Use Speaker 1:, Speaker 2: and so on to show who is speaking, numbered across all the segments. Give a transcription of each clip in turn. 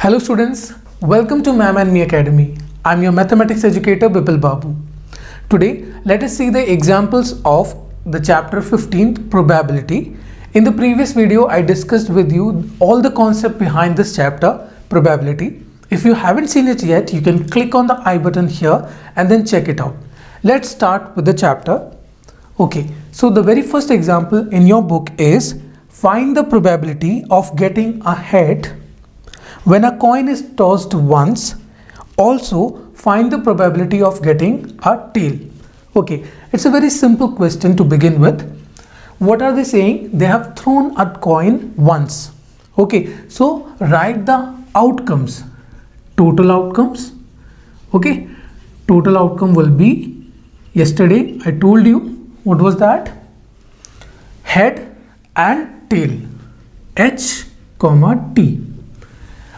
Speaker 1: Hello students, welcome to Mam and Me Academy. I'm your mathematics educator Bipul Babu. Today, let us see the examples of the chapter 15th probability. In the previous video, I discussed with you all the concept behind this chapter probability. If you haven't seen it yet, you can click on the I button here and then check it out. Let's start with the chapter. Okay, so the very first example in your book is find the probability of getting a head when a coin is tossed once. Also find the probability of getting a tail. Okay, it's a very simple question to begin with. What are they saying? They have thrown a coin once. Okay, so write the outcomes, total outcomes. Okay, total outcome will be, yesterday I told you, what was that? Head and tail, H comma T.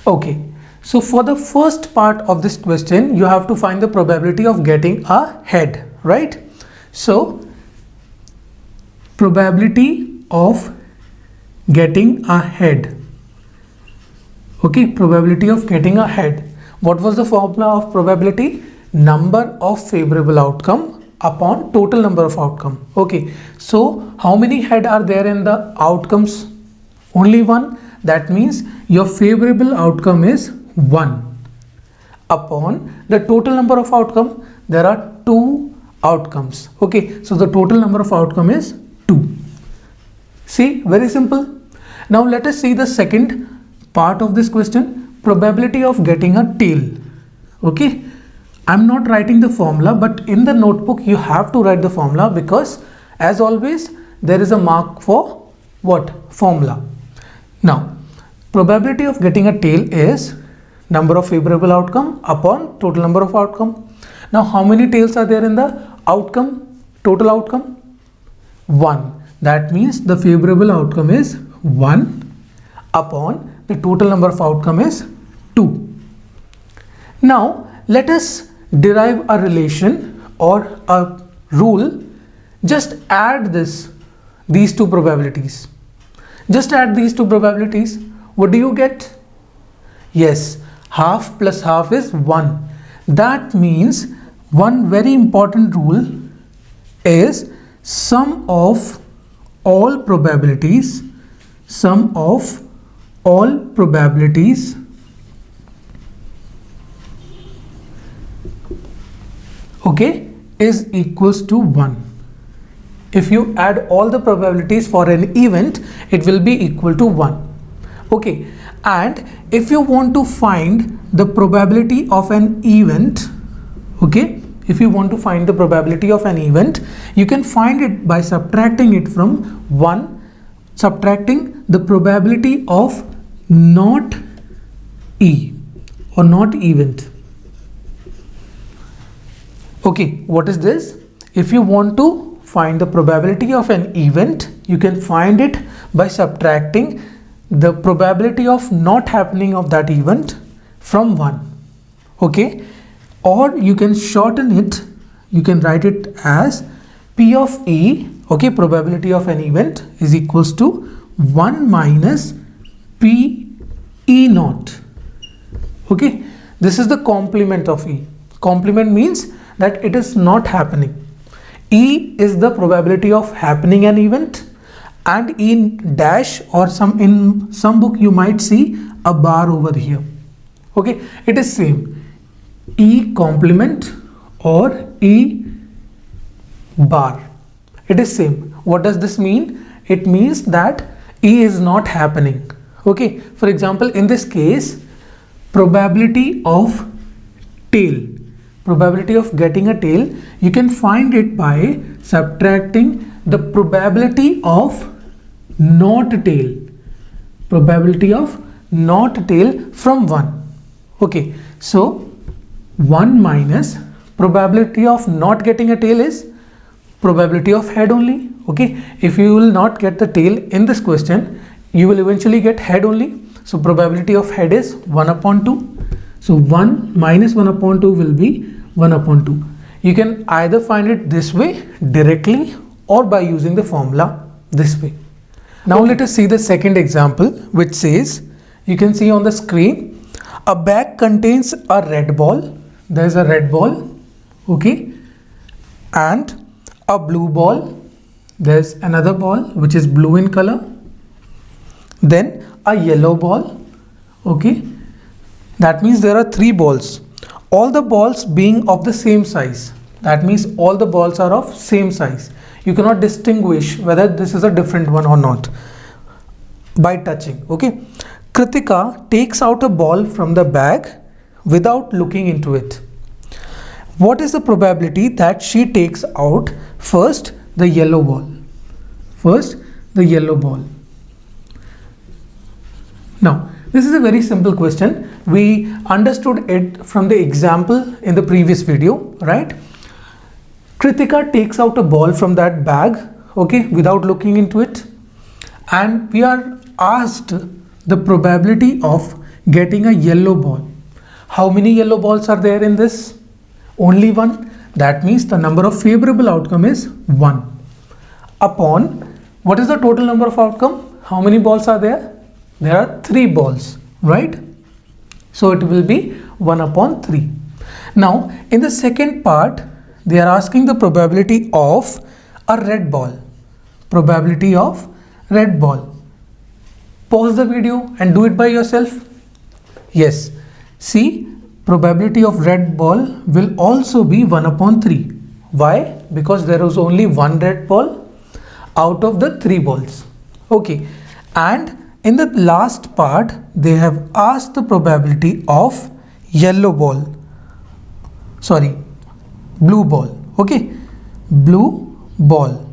Speaker 1: Okay, so for the first part of this question, you have to find the probability of getting a head, right? So, probability of getting a head. Okay, probability of getting a head. What was the formula of probability? Number of favorable outcome upon total number of outcome. Okay, so how many head are there in the outcomes? Only one. That means your favorable outcome is 1 upon the total number of outcome. There are 2 outcomes. Okay, so the total number of outcome is 2. See, very simple. Now let us see the second part of this question, probability of getting a tail. Okay, I'm not writing the formula, but in the notebook you have to write the formula, because as always there is a mark for what? Formula. Now, probability of getting a tail is number of favorable outcome upon total number of outcome. Now, how many tails are there in the outcome, total outcome? 1. That means the favorable outcome is 1 upon the total number of outcome is 2. Now, let us derive a relation or a rule. Just add these two probabilities. Just add these two probabilities. What do you get? Yes, half plus half is 1. That means one very important rule is sum of all probabilities, okay, is equals to 1. If you add all the probabilities for an event, it will be equal to 1. Okay, and if you want to find the probability of an event, okay, if you want to find the probability of an event, you can find it by subtracting it from 1, subtracting the probability of not E or not event. Okay, what is this? If you want to find the probability of an event, you can find it by subtracting the probability of not happening of that event from 1. Okay, or you can shorten it, you can write it as P of E, okay, probability of an event is equals to 1 minus P E naught. Okay, this is the complement of E. Complement means that it is not happening. E is the probability of happening an event, and E dash, or in some book you might see a bar over here. Okay, it is same, E complement or E bar, it is same. What does this mean? It means that E is not happening. Okay, for example, in this case, probability of tail, probability of getting a tail, you can find it by subtracting the probability of not tail, probability of not tail from 1. Okay, so 1 minus probability of not getting a tail is probability of head only. Okay, if you will not get the tail in this question, you will eventually get head only. So probability of head is 1 upon 2. So 1 minus 1 upon 2 will be 1 upon 2. You can either find it this way directly or by using the formula this way. Now let us see the second example, which says, you can see on the screen, A bag contains a red ball. There is a red ball, okay, and a blue ball. There's another ball which is blue in color. Then a yellow ball, okay. That means there are 3 balls. All the balls being of the same size. That means all the balls are of same size. You cannot distinguish whether this is a different one or not by touching, okay. Kritika takes out a ball from the bag without looking into it. What is the probability that she takes out first the yellow ball? First the yellow ball. Now this is a very simple question. We understood it from the example in the previous video, right? Kritika takes out a ball from that bag, okay, without looking into it, and we are asked the probability of getting a yellow ball. How many yellow balls are there in this? Only one. That means the number of favorable outcome is 1 upon, what is the total number of outcome? How many balls are there? There are 3 balls, right? So it will be 1 upon 3. Now in the second part they are asking the probability of a red ball. Probability of red ball. Pause the video and do it by yourself. Yes, see, probability of red ball will also be 1 upon 3. Why? Because there was only one red ball out of the 3 balls, okay. And in the last part they have asked the probability of yellow ball, sorry, blue ball, okay, blue ball.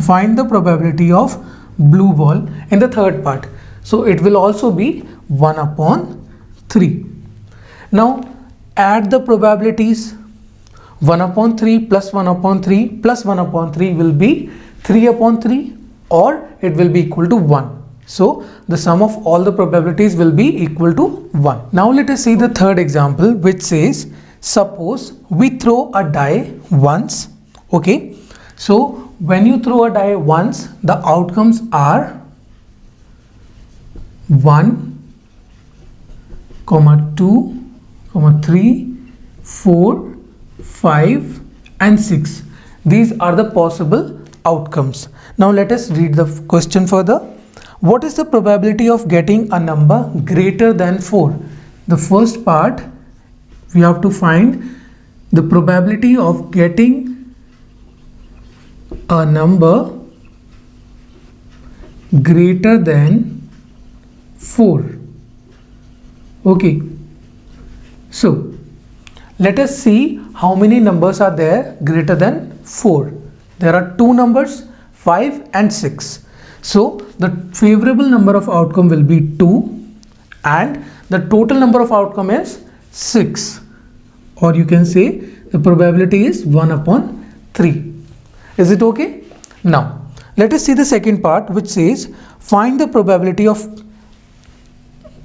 Speaker 1: Find the probability of blue ball in the third part. So it will also be 1 upon 3. Now add the probabilities. 1 upon 3 plus 1 upon 3 plus 1 upon 3 will be 3 upon 3, or it will be equal to 1. So the sum of all the probabilities will be equal to 1. Now let us see the third example, which says, suppose we throw a die once, okay. So when you throw a die once, the outcomes are 1, 2, 3, 4, 5 and 6. These are the possible outcomes. Now let us read the question further. What is the probability of getting a number greater than 4? The first part we have to find the probability of getting a number greater than 4, okay. So let us see how many numbers are there greater than 4. There are 2 numbers, 5 and 6. So the favorable number of outcome will be 2 and the total number of outcome is 6, or you can say the probability is 1 upon 3. Is it okay? Now let us see the second part, which says find the probability of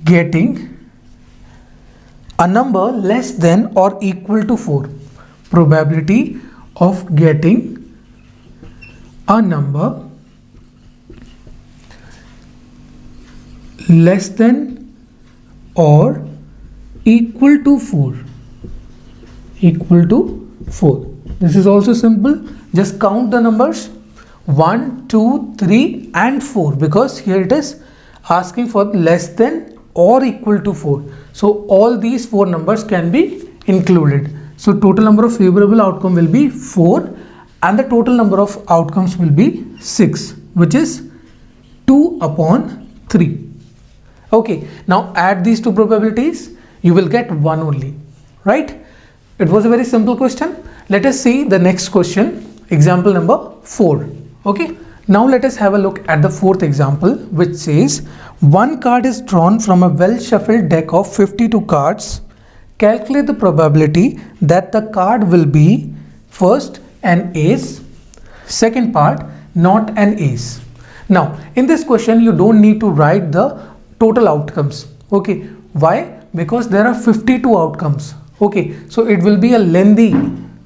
Speaker 1: getting a number less than or equal to 4. Probability of getting a number less than or equal to 4. Equal to 4. This is also simple. Just count the numbers 1, 2, 3 and 4, because here it is asking for less than or equal to 4. So all these 4 numbers can be included. So total number of favorable outcome will be 4 and the total number of outcomes will be 6, which is 2 upon 3. Okay, now add these 2 probabilities, you will get 1 only, right? It was a very simple question. Let us see the next question, example number 4. Okay, now let us have a look at the fourth example, which says one card is drawn from a well shuffled deck of 52 cards. Calculate the probability that the card will be first an ace, second part not an ace. Now in this question you don't need to write the total outcomes. Okay, why? Because there are 52 outcomes. Okay, so it will be a lengthy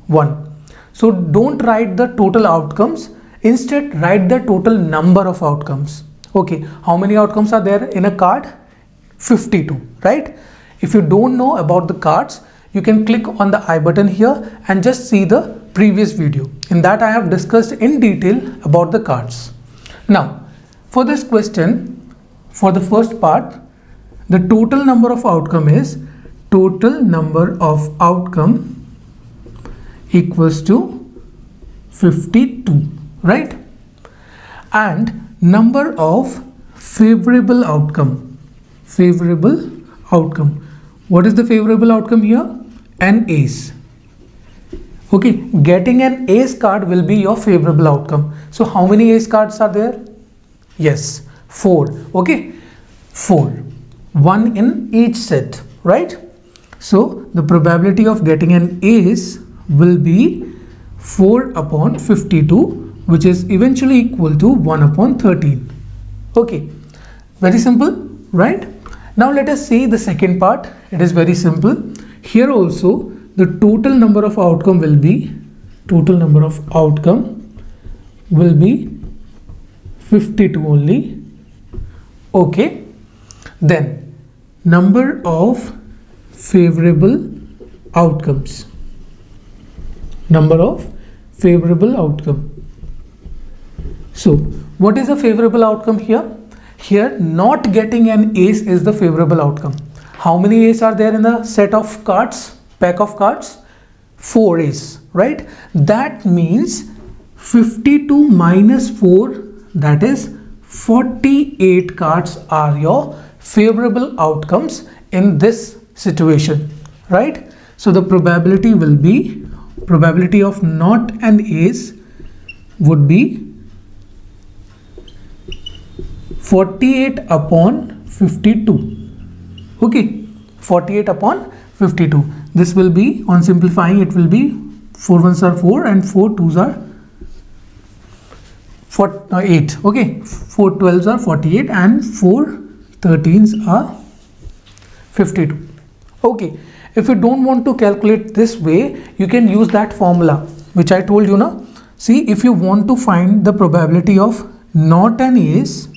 Speaker 1: one. So don't write the total outcomes, instead write the total number of outcomes. Okay, how many outcomes are there in a card? 52, right? If you don't know about the cards, you can click on the I button here and just see the previous video. In that I have discussed in detail about the cards. Now, for this question, for the first part, the total number of outcome is total number of outcome equals to 52, right? And number of favorable outcome. Favorable outcome. What is the favorable outcome here? An ace. Okay, getting an ace card will be your favorable outcome. So how many ace cards are there? Yes, 4. Okay, 4. 1 in each set, right? So the probability of getting an ace will be 4 upon 52, which is eventually equal to 1 upon 13. Okay, very simple, right? Now let us see the second part. It is very simple. Here also the total number of outcome will be 52 only. Okay, then number of favorable outcomes. Number of favorable outcome. So what is a favorable outcome here? Here not getting an ace is the favorable outcome. How many aces are there in the set of cards, pack of cards? 4 aces, right? That means 52 minus 4, that is 48 cards are your favorable outcomes in this situation, right? So the probability will be, probability of not an ace would be 48 upon 52. Okay, 48 upon 52. This will be, on simplifying, it will be 4 ones are 4 and 4 twos are 8. Okay, 4 12s are 48 and 4 13s are 52. Okay, if you don't want to calculate this way, you can use that formula which I told you now. See, if you want to find the probability of not an ace,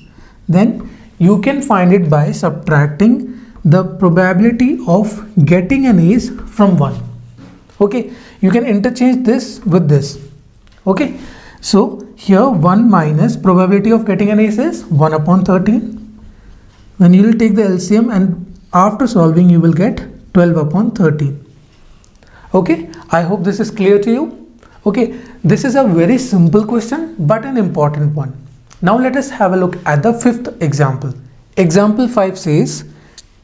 Speaker 1: then you can find it by subtracting the probability of getting an ace from 1. Okay, you can interchange this with this. Okay, so here 1 minus probability of getting an ace is 1 upon 13. When you will take the LCM and after solving you will get 12 upon 13. Okay, I hope this is clear to you. Okay, this is a very simple question but an important one. Now let us have a look at the fifth example. Example 5 says,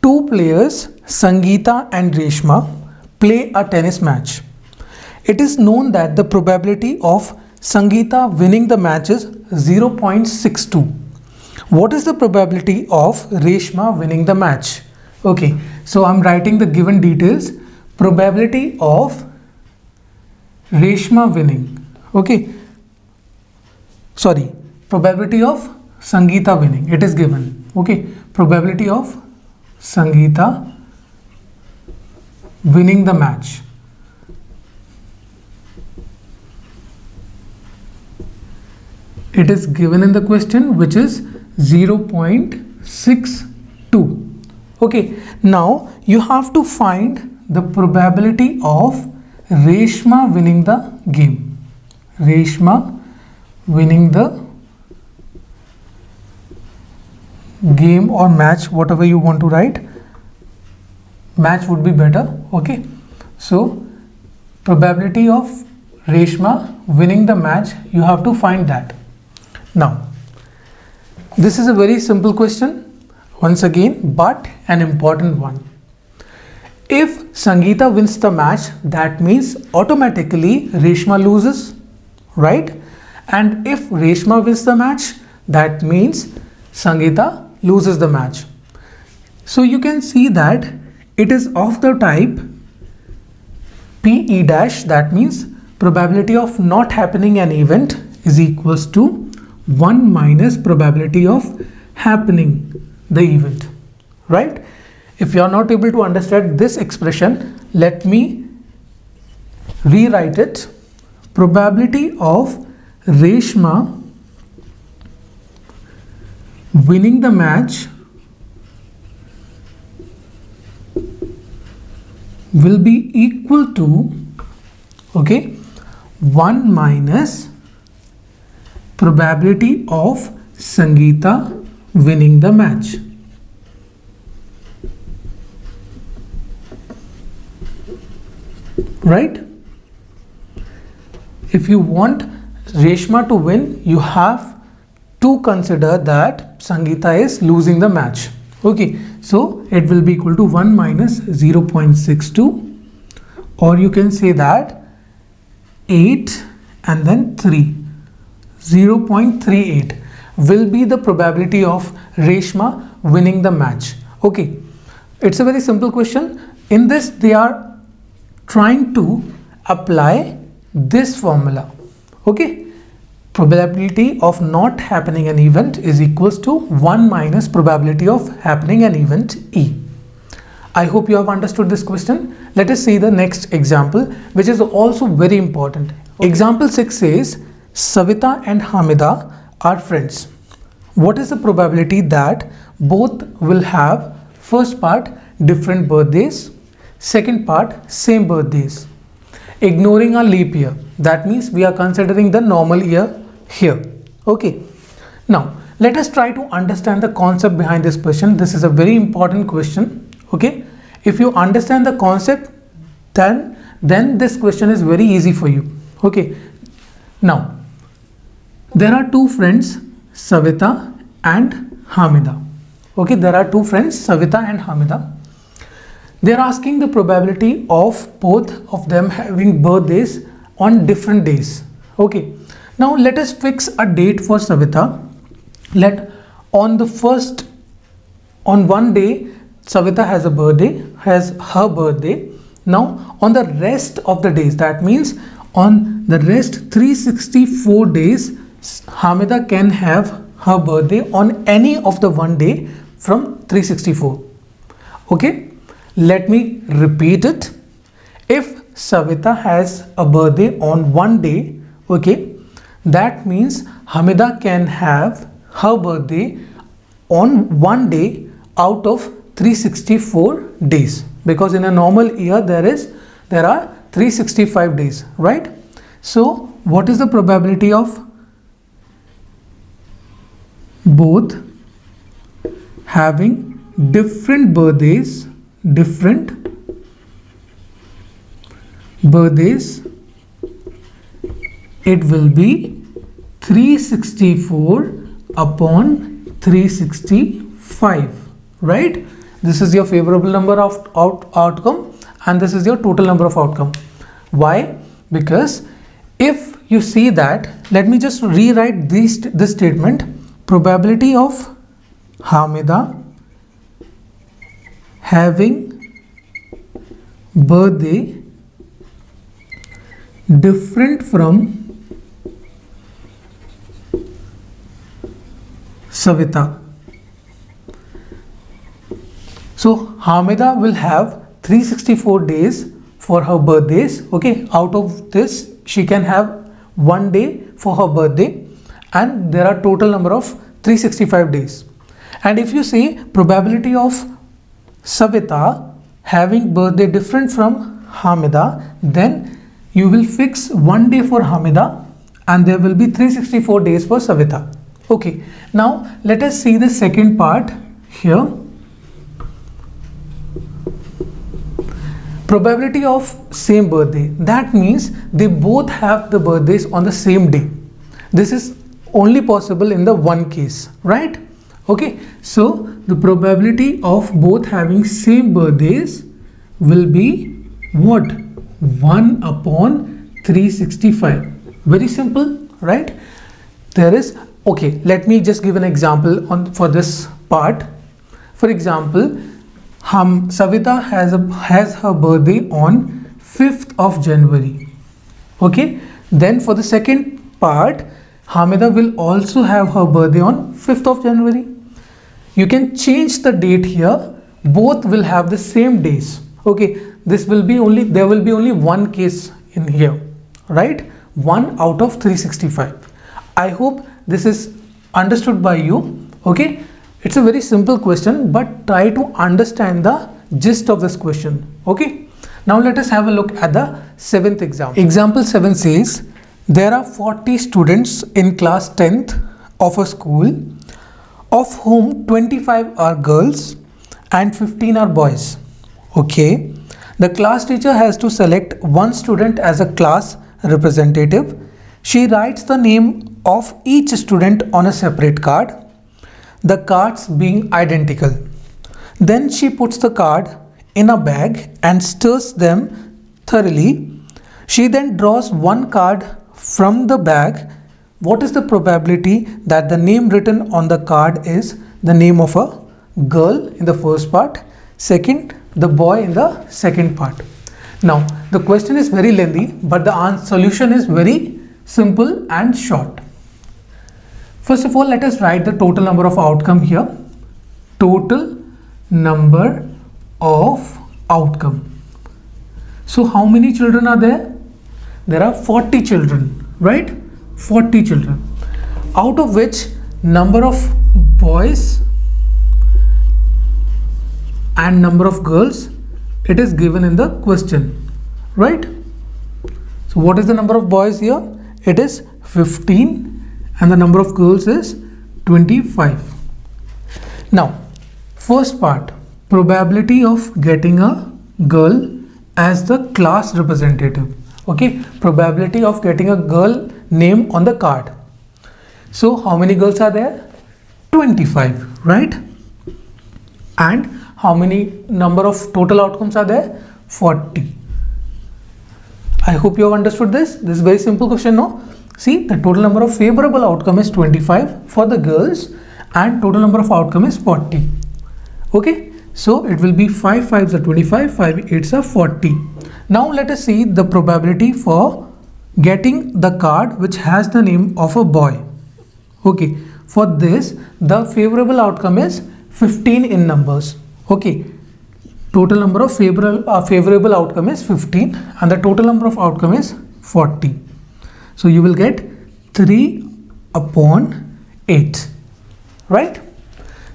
Speaker 1: two players, Sangeeta and Reshma, play a tennis match. It is known that the probability of Sangeeta winning the match is 0.62. What is the probability of Reshma winning the match? Okay, so I'm writing the given details. Probability of Reshma winning. Okay, sorry. Probability of Sangeeta winning, it is given. Okay, probability of Sangeeta winning the match. It is given in the question, which is 0.62. Okay, now you have to find the probability of Reshma winning the game. Reshma winning the game or match, whatever you want to write. Match would be better. Okay, so probability of Reshma winning the match, you have to find that. Now this is a very simple question once again, but an important one. If Sangeeta wins the match, that means automatically Reshma loses, right? And if Reshma wins the match, that means Sangeeta loses the match. So you can see that it is of the type PE dash, that means probability of not happening an event is equals to 1 minus probability of happening the event, right? If you are not able to understand this expression, let me rewrite it. Probability of Reshma winning the match will be equal to, okay, 1 minus probability of Sangeeta winning the match. Right? If you want Reshma to win, you have to consider that Sangeeta is losing the match. Okay, so it will be equal to 1 minus 0.62, or you can say that 8 and then 3, 0.38 will be the probability of Reshma winning the match. Okay, it's a very simple question. In this, they are trying to apply this formula. Okay, probability of not happening an event is equals to 1 minus probability of happening an event E. I hope you have understood this question. Let us see the next example, which is also very important. Okay. Example 6 says Savita and Hamida are friends. What is the probability that both will have, first part, different birthdays, second part, same birthdays, ignoring a leap year? That means we are considering the normal year here. Okay, now let us try to understand the concept behind this question. This is a very important question. Okay, if you understand the concept, then this question is very easy for you. Okay, now there are two friends, Savita and Hamida. Okay, there are two friends, Savita and Hamida. They are asking the probability of both of them having birthdays on different days. Okay, now let us fix a date for Savita. On one day Savita has her birthday. Now on the rest of the days, that means on the rest 364 days, Hamida can have her birthday on any of the one day from 364. Okay, let me repeat it. If Savita has a birthday on one day, okay, that means Hamida can have her birthday on one day out of 364 days, because in a normal year there are 365 days, right? So what is the probability of both having different birthdays, it will be 364 upon 365, right? This is your favorable number of outcome, and this is your total number of outcome. Why? Because if you see that, let me just rewrite this statement. Probability of Hamida having birthday different from Savita. So Hamida will have 364 days for her birthdays. Okay, out of this she can have one day for her birthday, and there are total number of 365 days. And if you see probability of Savita having birthday different from Hamida, then you will fix one day for Hamida and there will be 364 days for Savita. Okay, now let us see the second part here. Probability of same birthday, that means they both have the birthdays on the same day. This is only possible in the one case, right? Okay, so the probability of both having same birthdays will be what? 1 upon 365. Very simple, right? There is, okay, let me just give an example for this part. For example, Savita has her birthday on 5th of January. Okay, then for the second part, Hamida will also have her birthday on 5th of January. You can change the date here. Both will have the same days. Okay, there will be only one case in here, right? 1 out of 365. I hope this is understood by you. Okay, it's a very simple question, but try to understand the gist of this question. Okay, Now let us have a look at the seventh example. Example 7 says there are 40 students in class 10th of a school, of whom 25 are girls and 15 are boys. Okay, the class teacher has to select one student as a class representative. She writes the name of each student on a separate card, the cards being identical. Then she puts the card in a bag and stirs them thoroughly. She then draws one card from the bag. What is the probability that the name written on the card is the name of a girl in the first part, second the boy in the second part? Now the question is very lengthy, but the solution is very simple and short. First of all, let us write the total number of outcome here. Total number of outcome. So how many children are there? There are 40 children, right? 40 children, out of which number of boys and number of girls, it is given in the question, right? So what is the number of boys here? It is 15 and the number of girls is 25. Now first part, probability of getting a girl as the class representative. Okay, probability of getting a girl name on the card. So how many girls are there? 25, right? And how many number of total outcomes are there? 40. I hope you have understood this. This is very simple question, no? See, the total number of favorable outcome is 25 for the girls and total number of outcome is 40. Okay, so it will be 5 5s are 25, 5 8s are 40. Now let us see the probability for getting the card which has the name of a boy. Okay, for this the favorable outcome is 15 in numbers. Okay, total number of favorable outcome is 15 and the total number of outcome is 40. So you will get 3 upon 8, right?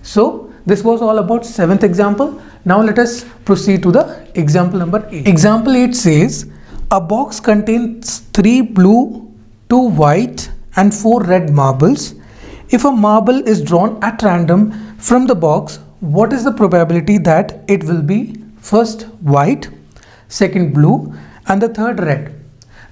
Speaker 1: So this was all about 7th example. Now let us proceed to the example number 8. Example 8 says a box contains 3 blue, 2 white and 4 red marbles. If a marble is drawn at random from the box, what is the probability that it will be first white, second blue and the third red?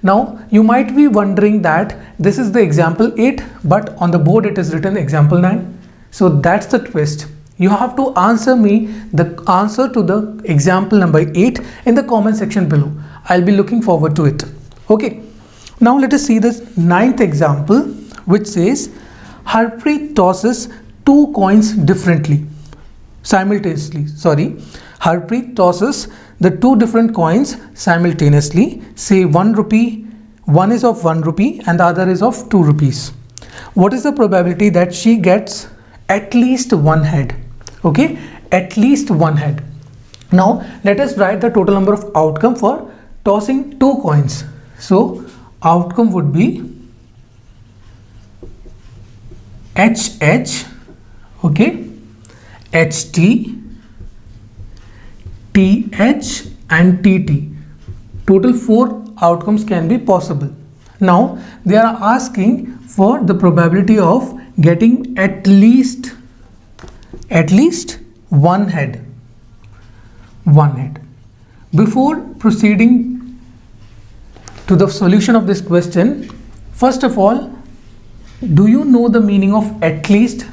Speaker 1: Now you might be wondering that this is the example 8 but on the board it is written example 9. So that's the twist. You have to answer me the answer to the example number 8 in the comment section below. I'll be looking forward to it. Okay, now let us see this 9th example, which says Harpreet tosses 2 coins simultaneously. Harpreet tosses the 2 different coins simultaneously. Say 1 rupee, one is of 1 rupee and the other is of 2 rupees. What is the probability that she gets at least one head? Okay, at least one head. Now let us write the total number of outcome for tossing 2 coins. So outcome would be HH, okay, HT, TH and TT. Total 4 outcomes can be possible. Now they are asking for the probability of getting at least one head. Before proceeding to the solution of this question, first of all, do you know the meaning of at least?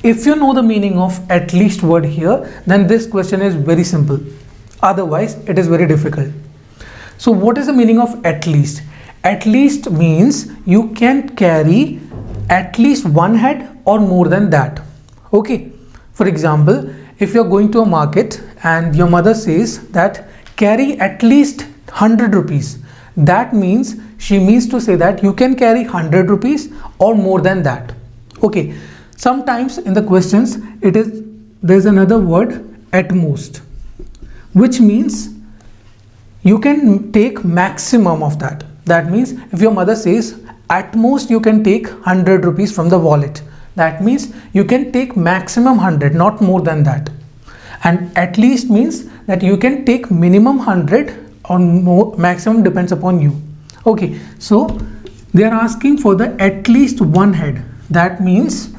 Speaker 1: If you know the meaning of at least word here, then this question is very simple. Otherwise it is very difficult. So what is the meaning of at least? At least means you can carry at least one head or more than that. Okay, for example, if you are going to a market and your mother says that carry at least 100 rupees, that means she means to say that you can carry 100 rupees or more than that. Okay, sometimes in the questions there's another word, at most, which means you can take maximum of that. That means if your mother says at most you can take 100 rupees from the wallet, that means you can take maximum 100, not more than that. And at least means that you can take minimum 100 or maximum depends upon you. Okay, so they are asking for the at least one head. That means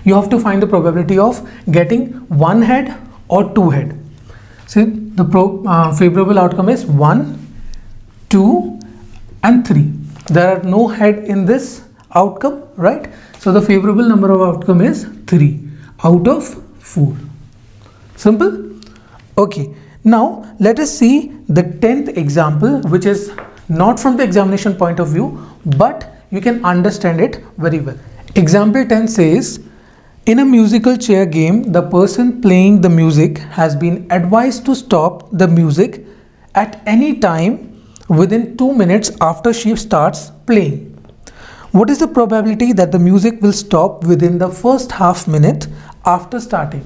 Speaker 1: you have to find the probability of getting one head or two head. See, the favorable outcome is 1, 2 and 3. There are no head in this outcome, right? So the favorable number of outcome is 3 out of 4. Simple. Okay, now let us see the 10th example, which is not from the examination point of view, but you can understand it very well. Example 10 says, in a musical chair game, the person playing the music has been advised to stop the music at any time within 2 minutes after she starts playing. What is the probability that the music will stop within the first half minute after starting?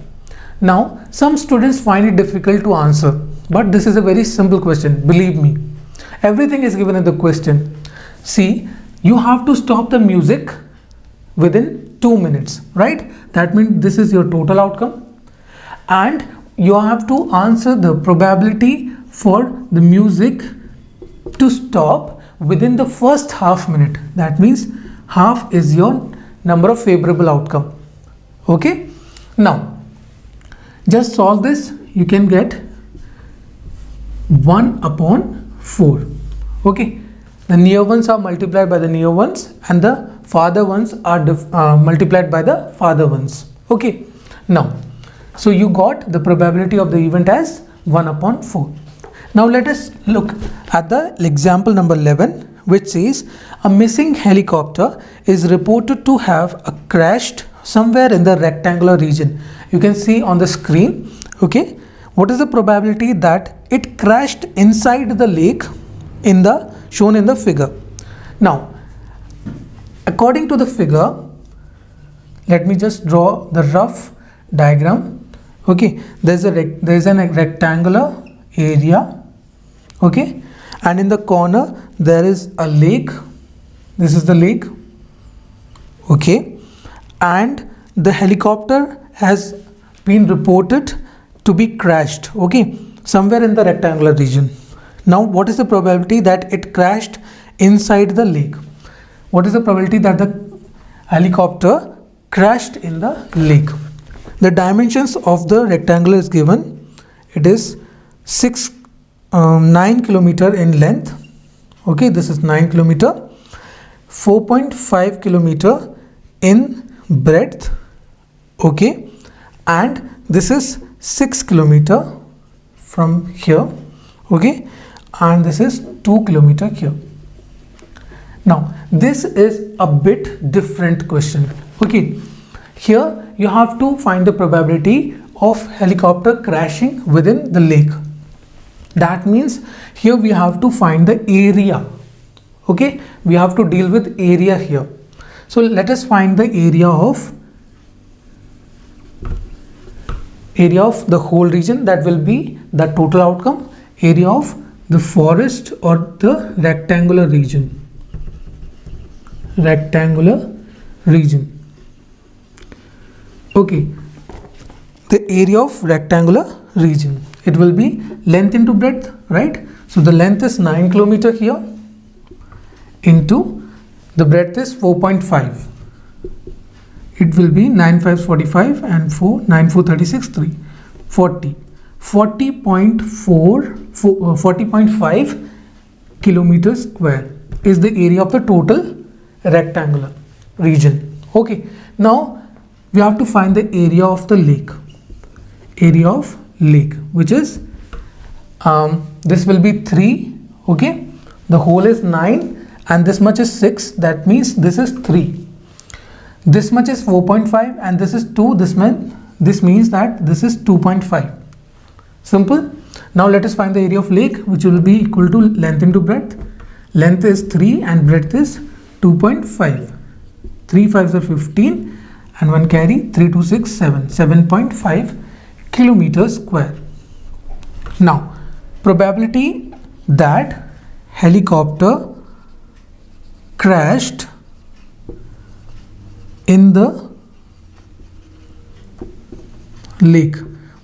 Speaker 1: Now, some students find it difficult to answer, but this is a very simple question, believe me. Everything is given in the question. See, you have to stop the music within 2 minutes, right? That means this is your total outcome, and you have to answer the probability for the music to stop within the first half minute. That means half is your number of favorable outcome. Okay, now just solve this. You can get 1 upon 4. Okay, the near ones are multiplied by the near ones and the farther ones are multiplied by the farther ones. Okay, now so you got the probability of the event as 1 upon 4. Now let us look at the example number 11, which says a missing helicopter is reported to have crashed somewhere in the rectangular region. You can see on the screen. Okay, what is the probability that it crashed inside the lake in the shown in the figure? Now, according to the figure, let me just draw the rough diagram. Okay, there's a rectangular area. Okay, and in the corner there is a lake. This is the lake. Okay, and the helicopter has been reported to be crashed. Okay, somewhere in the rectangular region. Now, what is the probability that it crashed inside the lake? What is the probability that the helicopter crashed in the lake? The dimensions of the rectangle is given. It is 9 kilometer in length. Okay, this is 9 kilometer, 4.5 kilometer in breadth. Okay, and this is 6 kilometer from here. Okay, and this is 2 kilometer here. Now this is a bit different question. Okay, here you have to find the probability of helicopter crashing within the lake. That means here we have to find the area. Okay, we have to deal with area here. So let us find the area of the whole region. That will be the total outcome. Area of the forest or the rectangular region. Okay, the area of rectangular region, it will be length into breadth, right? So the length is 9 kilometer here into the breadth is 4.5. It will be 9 5 45 and 4 9 4 36 3 40 40.5 kilometers square is the area of the total rectangular region. Okay, now we have to find the area of the lake. Which is this will be 3. Okay, the whole is 9 and this much is 6. That means this is 3. This much is 4.5 and this is 2. This means that this is 2.5. Simple. Now let us find the area of lake, which will be equal to length into breadth. Length is 3 and breadth is 2.5. 3 5s are 15 and 1 carry, 3 2 6 7. 7.5 kilometers square. Now probability that helicopter crashed in the lake.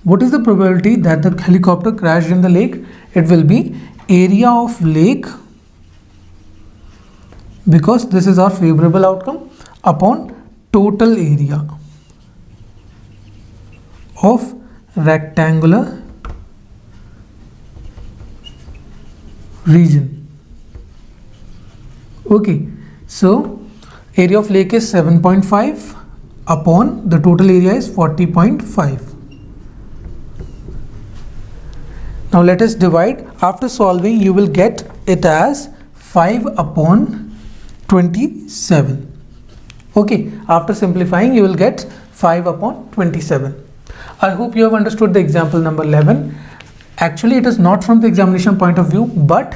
Speaker 1: What is the probability that the helicopter crashed in the lake? it will be area of lake, because this is our favorable outcome, upon total area of rectangular region. Okay, so area of lake is 7.5 upon the total area is 40.5. Now let us divide. After solving, you will get it as 5 upon 27. Okay, after simplifying, you will get 5 upon 27. I hope you have understood the example number 11. Actually, it is not from the examination point of view, but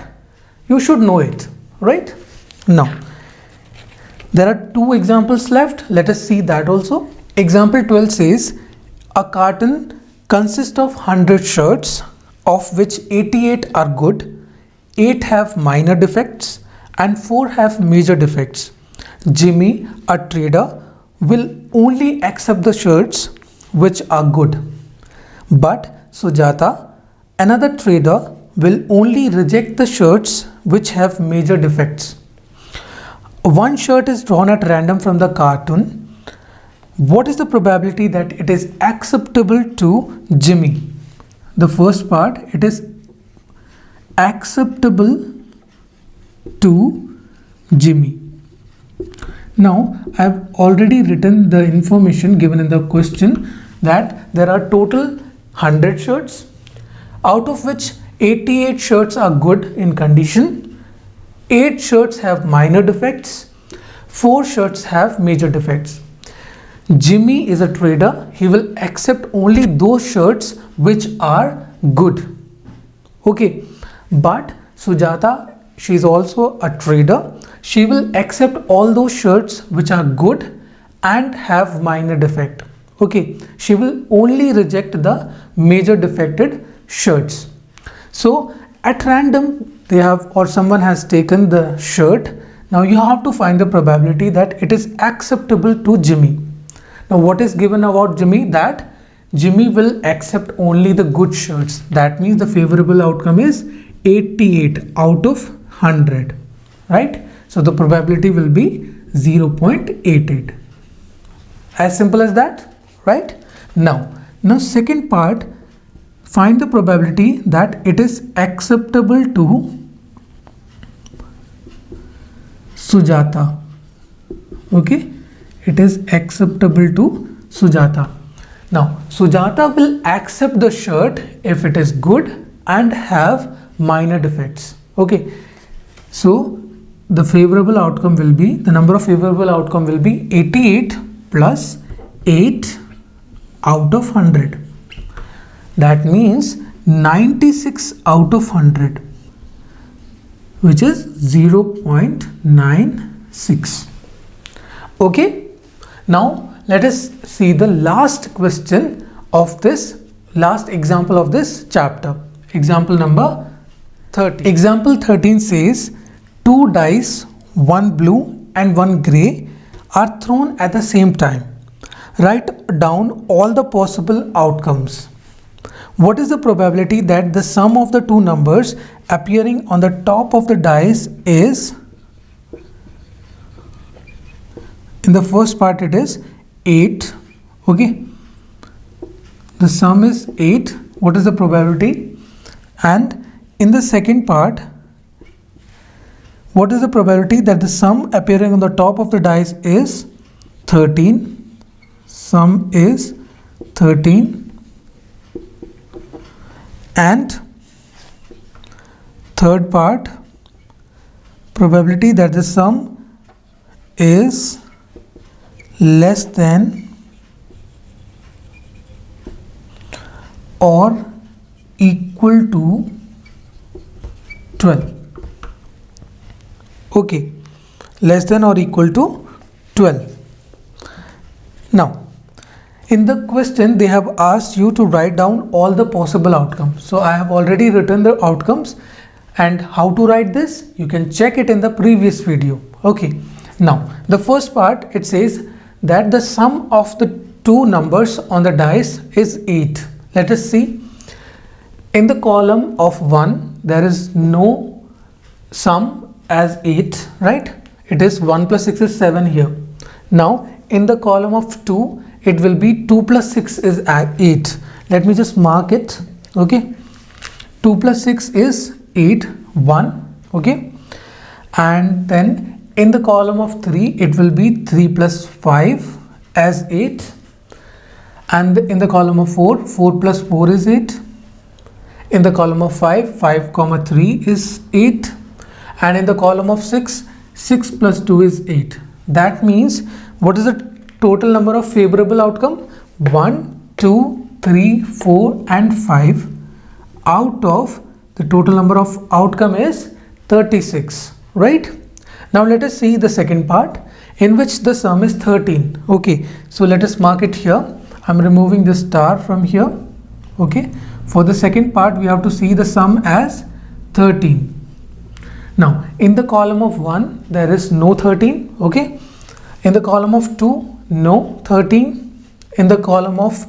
Speaker 1: you should know it, right? Now, there are 2 examples left. Let us see that also. Example 12 says, a carton consists of 100 shirts, of which 88 are good, 8 have minor defects, and 4 have major defects. Jimmy, a trader, will only accept the shirts which are good. But Sujata, another trader, will only reject the shirts which have major defects. One shirt is drawn at random from the carton. What is the probability that it is acceptable to Jimmy? The first part, it is acceptable to Jimmy. Now, I have already written the information given in the question that there are total 100 shirts, out of which 88 shirts are good in condition, 8 shirts have minor defects, 4 shirts have major defects. Jimmy is a trader. He will accept only those shirts which are good. Okay, but Sujata, she is also a trader. She will accept all those shirts which are good and have minor defect. Okay, she will only reject the major defected shirts. So at random they have, or someone has taken the shirt. Now you have to find the probability that it is acceptable to Jimmy. Now what is given about Jimmy? That Jimmy will accept only the good shirts. That means the favorable outcome is 88 out of 100, right? So the probability will be 0.88. As simple as that, right? Now second part, find the probability that it is acceptable to Sujata. Okay, it is acceptable to Sujata. Now Sujata will accept the shirt if it is good and have minor defects. Okay, so the favorable outcome will be, the number of favorable outcome will be 88 plus 8 out of 100. That means 96 out of 100, which is 0.96. Okay, now let us see the last question of this, last example of this chapter. Example number 13. Example 13 says, 2 dice, one blue and one grey, are thrown at the same time. Write down all the possible outcomes. What is the probability that the sum of the 2 numbers appearing on the top of the dice is, in the first part it is 8. Okay, the sum is 8. What is the probability? And in the second part, what is the probability that the sum appearing on the top of the dice is 13? Sum is 13. And third part, probability that the sum is less than or equal to 12. Okay, less than or equal to 12. Now in the question they have asked you to write down all the possible outcomes. So I have already written the outcomes, and how to write this you can check it in the previous video. Okay, now the first part, it says that the sum of the 2 numbers on the dice is 8. Let us see. In the column of 1, there is no sum as 8, right? It is 1 plus 6 is 7 here. Now, in the column of 2, it will be 2 plus 6 is 8. Let me just mark it, okay? 2 plus 6 is 8, 1, okay? And then in the column of 3, it will be 3 plus 5 as 8. And in the column of 4, 4 plus 4 is 8. In the column of 5, 5 comma 3 is 8. And in the column of 6, 6 plus 2 is 8. That means, what is the total number of favorable outcome? 1, 2, 3, 4 and 5. Out of the total number of outcome is 36, right? Now let us see the second part, in which the sum is 13. Okay, so let us mark it here. I'm removing this star from here. Okay, for the second part we have to see the sum as 13. Now in the column of 1 there is no 13. Okay, in the column of 2 no 13. In the column of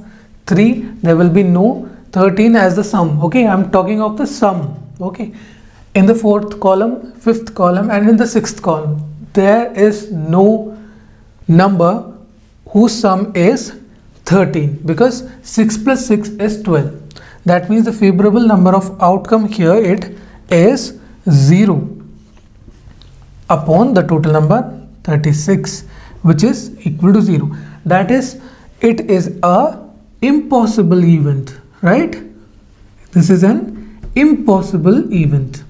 Speaker 1: 3 there will be no 13 as the sum. Okay, I'm talking of the sum. Okay, in the fourth column, fifth column and in the sixth column there is no number whose sum is 13, because 6 plus 6 is 12. That means the favorable number of outcome here, it is 0 upon the total number 36, which is equal to 0. That is, it is a impossible event, right? This is an impossible event.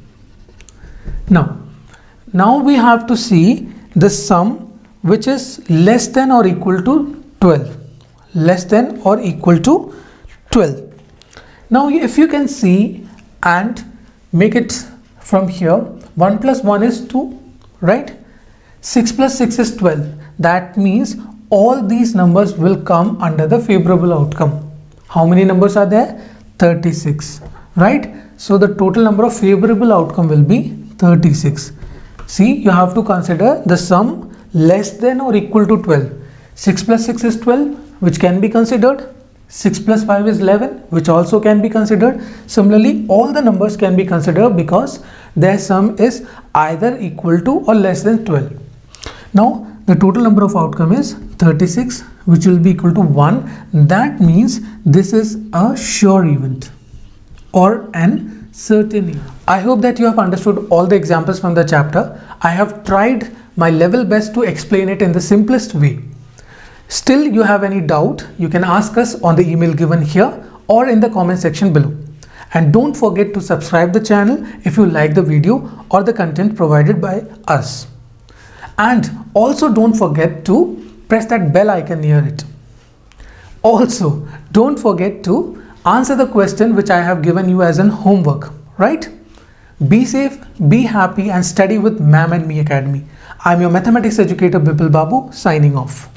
Speaker 1: Now we have to see the sum which is less than or equal to 12. Less than or equal to 12. Now if you can see and make it from here, 1 plus 1 is 2, right? 6 plus 6 is 12. That means all these numbers will come under the favorable outcome. How many numbers are there? 36, right? So the total number of favorable outcome will be 36. See, you have to consider the sum less than or equal to 12. 6 plus 6 is 12, which can be considered. 6 plus 5 is 11, which also can be considered. Similarly, all the numbers can be considered because their sum is either equal to or less than 12. Now, the total number of outcome is 36, which will be equal to 1. That means this is a sure event or an certain event. I hope that you have understood all the examples from the chapter. I have tried my level best to explain it in the simplest way. Still you have any doubt, you can ask us on the email given here or in the comment section below. And don't forget to subscribe the channel if you like the video or the content provided by us. And also don't forget to press that bell icon near it. Also, don't forget to answer the question which I have given you as an homework, right? Be safe, be happy and study with Ma'am and Me Academy. I'm your mathematics educator Bipul Babu signing off.